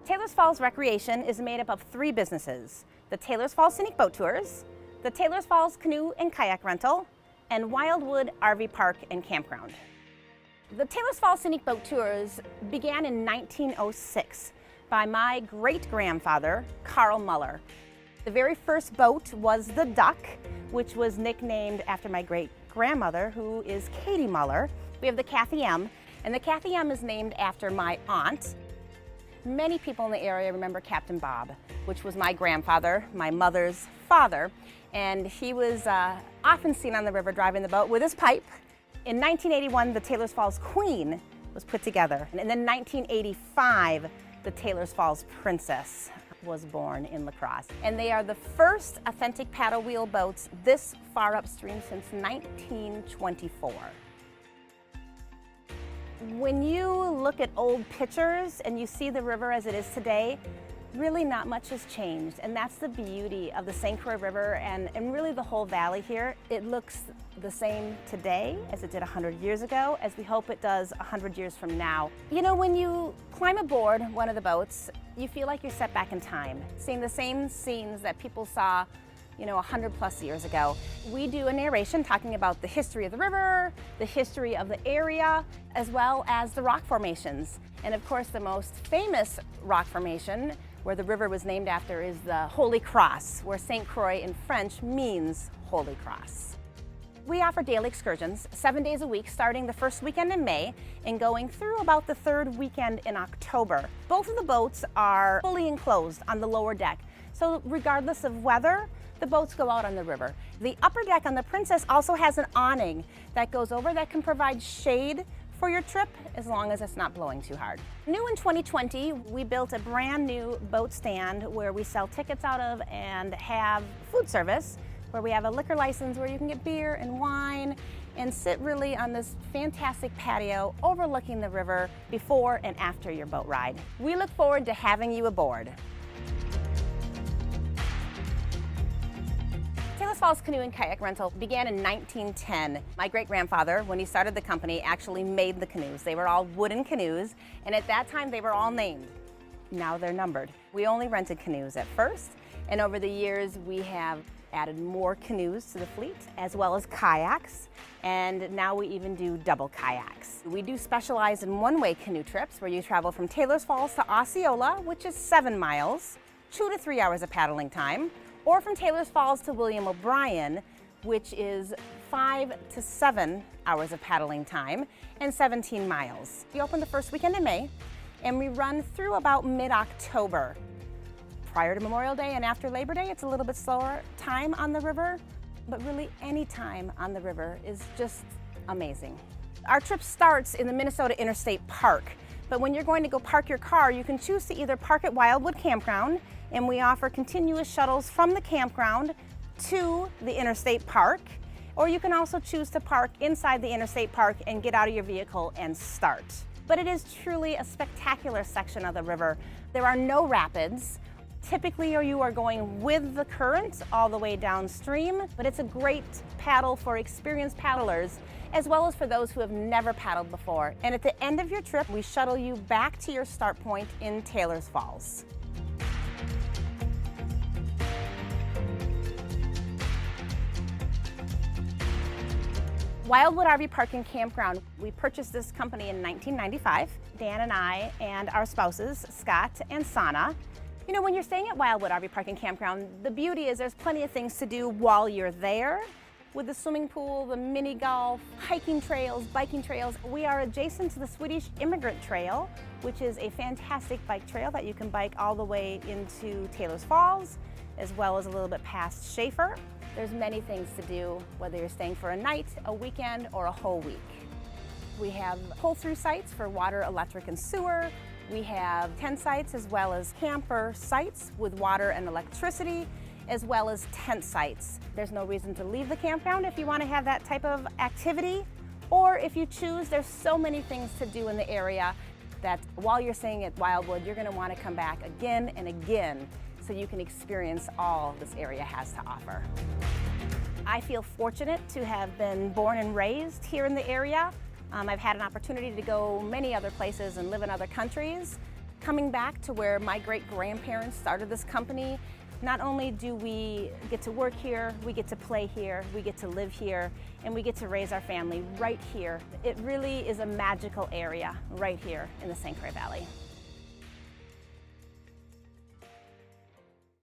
Taylor's Falls Recreation is made up of 3 businesses: the Taylor's Falls Scenic Boat Tours, the Taylor's Falls Canoe and Kayak Rental, and Wildwood RV Park and Campground. The Taylor's Falls Scenic Boat Tours began in 1906 by my great-grandfather, Carl Muller. The very first boat was the Duck, which was nicknamed after my great-grandmother, who is Katie Muller. We have the Kathy M, and the Kathy M is named after my aunt. Many people in the area remember Captain Bob, which was my grandfather, my mother's father, and he was often seen on the river driving the boat with his pipe. In 1981, the Taylor's Falls Queen was put together, and then 1985, the Taylor's Falls Princess was born in La Crosse. And they are the first authentic paddle wheel boats this far upstream since 1924. When you look at old pictures and you see the river as it is today, really not much has changed, and that's the beauty of the St. Croix River and really the whole valley here. It looks the same today as it did 100 years ago, as we hope it does 100 years from now. You know, when you climb aboard one of the boats, you feel like you're set back in time, seeing the same scenes that people saw 100+ years ago. We do a narration talking about the history of the river, the history of the area, as well as the rock formations. And of course, the most famous rock formation where the river was named after is the Holy Cross, where St. Croix in French means Holy Cross. We offer daily excursions 7 days a week, starting the first weekend in May and going through about the 3rd weekend in October. Both of the boats are fully enclosed on the lower deck, so regardless of weather, the boats go out on the river. The upper deck on the Princess also has an awning that goes over that can provide shade for your trip as long as it's not blowing too hard. New in 2020, we built a brand new boat stand where we sell tickets out of and have food service, where we have a liquor license where you can get beer and wine and sit really on this fantastic patio overlooking the river before and after your boat ride. We look forward to having you aboard. Taylor's Falls Canoe and Kayak Rental began in 1910. My great-grandfather, when he started the company, actually made the canoes. They were all wooden canoes, and at that time they were all named. Now they're numbered. We only rented canoes at first, and over the years we have added more canoes to the fleet, as well as kayaks, and now we even do double kayaks. We do specialize in one-way canoe trips where you travel from Taylor's Falls to Osceola, which is 7 miles, 2 to 3 hours of paddling time, or from Taylor's Falls to William O'Brien, which is 5 to 7 hours of paddling time and 17 miles. We open the first weekend in May, and we run through about mid-October. Prior to Memorial Day and after Labor Day, it's a little bit slower time on the river, but really any time on the river is just amazing. Our trip starts in the Minnesota Interstate Park, but when you're going to go park your car, you can choose to either park at Wildwood Campground, and we offer continuous shuttles from the campground to the Interstate Park, or you can also choose to park inside the Interstate Park and get out of your vehicle and start. But it is truly a spectacular section of the river. There are no rapids. Typically, you are going with the current all the way downstream, but it's a great paddle for experienced paddlers, as well as for those who have never paddled before. And at the end of your trip, we shuttle you back to your start point in Taylor's Falls. Wildwood RV Park and Campground. We purchased this company in 1995. Dan and I and our spouses, Scott and Sana. You know, when you're staying at Wildwood RV Park and Campground, the beauty is there's plenty of things to do while you're there. With the swimming pool, the mini golf, hiking trails, biking trails. We are adjacent to the Swedish Immigrant Trail, which is a fantastic bike trail that you can bike all the way into Taylor's Falls, as well as a little bit past Schaefer. There's many things to do, whether you're staying for a night, a weekend, or a whole week. We have pull-through sites for water, electric, and sewer. We have tent sites as well as camper sites with water and electricity, as well as tent sites. There's no reason to leave the campground if you want to have that type of activity, or if you choose, there's so many things to do in the area that while you're staying at Wildwood, you're going to want to come back again and again so you can experience all this area has to offer. I feel fortunate to have been born and raised here in the area. I've had an opportunity to go many other places and live in other countries. Coming back to where my great-grandparents started this company, not only do we get to work here, we get to play here, we get to live here, and we get to raise our family right here. It really is a magical area right here in the St. Croix Valley.